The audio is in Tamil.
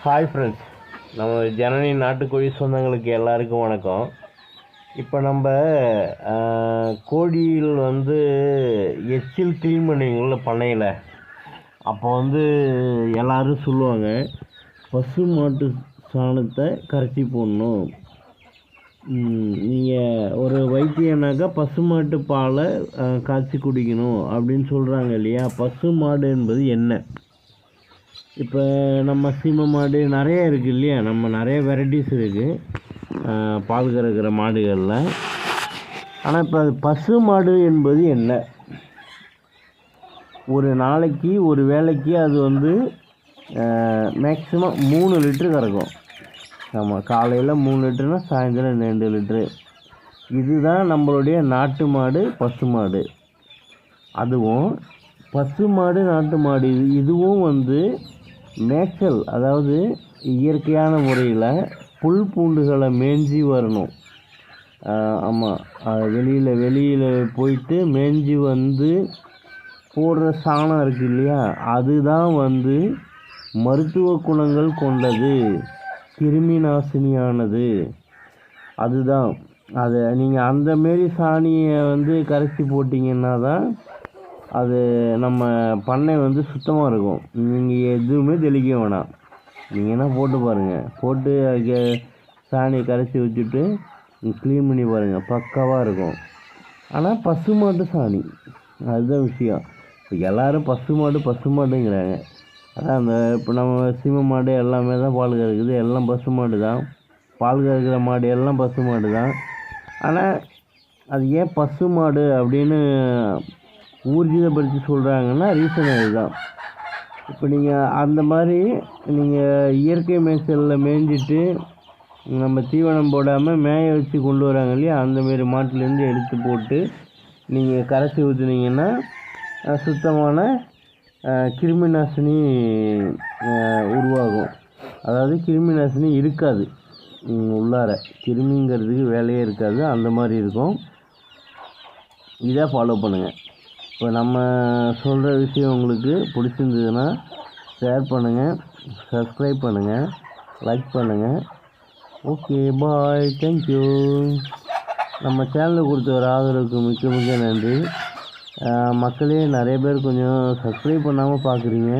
ஹாய் ஃப்ரெண்ட்ஸ், நம்ம ஜனனி நாட்டுக்கோழி சொந்தங்களுக்கு எல்லாருக்கும் வணக்கம். இப்போ நம்ம கோழியில் எச்சில் க்ளீன் பண்ணுவீங்கள பண்ணையில், அப்போ எல்லோரும் சொல்லுவாங்க பசு மாட்டு சாணத்தை கரைச்சி போடணும். நீங்கள் ஒரு வைத்தியனாக்கா பசு மாட்டு பாலை காய்ச்சி குடிக்கணும் அப்படின்னு சொல்கிறாங்க இல்லையா. பசு மாடு என்பது என்ன? இப்போ நம்ம சீமை மாடு நிறைய இருக்குது இல்லையா, நம்ம நிறைய வெரைட்டிஸ் இருக்குது பால் கறக்கிற மாடுகளில். ஆனால் இப்போ அது பசு மாடு என்பது என்ன? ஒரு நாளைக்கு ஒரு வேளைக்கு அது மேக்ஸிமம் 3 லிட்ரு கறக்கும். ஆமாம், காலையில் 3 லிட்டருனா சாயந்தரம் 2 லிட்ரு. இதுதான் நம்மளுடைய நாட்டு மாடு பசு மாடு. அதுவும் பசு மாடு நாட்டு மாடு இதுவும் நேச்சுரல், அதாவது இயற்கையான முறையில் புல் பூண்டுகளை மேய்ஞ்சி வரணும். ஆமாம், வெளியில் போயிட்டு மேய்ஞ்சி போடுற சாணம் இருக்குது இல்லையா, அதுதான் மருத்துவ குணங்கள் கொண்டது, கிருமி நாசினியானது. அதுதான் அதை நீங்கள் அந்தமாரி சாணியை கரைச்சி போட்டிங்கன்னா தான் அது நம்ம பண்ணை சுத்தமாக இருக்கும். நீங்கள் எதுவுமே தெளிக்க வேணாம், நீங்கள் என்ன போட்டு பாருங்கள், போட்டு அதுக்கு சாணியை கரைச்சி வச்சுட்டு க்ளீன் பண்ணி பாருங்கள், பக்காவாக இருக்கும். ஆனால் பசு மாட்டு சாணி, அதுதான் விஷயம். இப்போ எல்லோரும் பசு மாடுங்கிறாங்க. அதான் இப்போ நம்ம சீமை மாடு எல்லாமே தான் பால் கறக்குது, எல்லாம் பசு மாடு தான். பால் கறக்கிற மாடு எல்லாம் பசு மாடு தான். ஆனால் அது ஏன் பசு மாடு அப்படின்னு ஊர்ஜிதப்படுத்தி சொல்கிறாங்கன்னா ரீசன் அதுதான். இப்போ நீங்கள் அந்த மாதிரி நீங்கள் இயற்கை மேய்ச்சலில் மேய்ஞ்சிட்டு நம்ம தீவனம் போடாமல் மேய வச்சு கொண்டு வராங்க இல்லையா, அந்தமாரி மாட்டிலேருந்து எடுத்து போட்டு நீங்கள் கரைச்சி ஊற்றுனீங்கன்னா சுத்தமான கிருமி நாசினி உருவாகும். அதாவது கிருமி நாசினி இருக்காது, உள்ளார கிருமிங்கிறதுக்கு வேலையே இருக்காது, அந்த மாதிரி இருக்கும். இதை ஃபாலோ பண்ணுங்கள். இப்போ நம்ம சொல்கிற விஷயம் உங்களுக்கு பிடிச்சிருந்ததுன்னா ஷேர் பண்ணுங்கள், சப்ஸ்கிரைப் பண்ணுங்கள், லைக் பண்ணுங்கள். ஓகே, பாய், தேங்க்யூ. நம்ம சேனலுக்கு கொடுத்த ஒரு ஆதரவுக்கு மிக்க நன்றி. மக்களே, நிறைய பேர் கொஞ்சம் சப்ஸ்கிரைப் பண்ணாமல் பார்க்குறீங்க.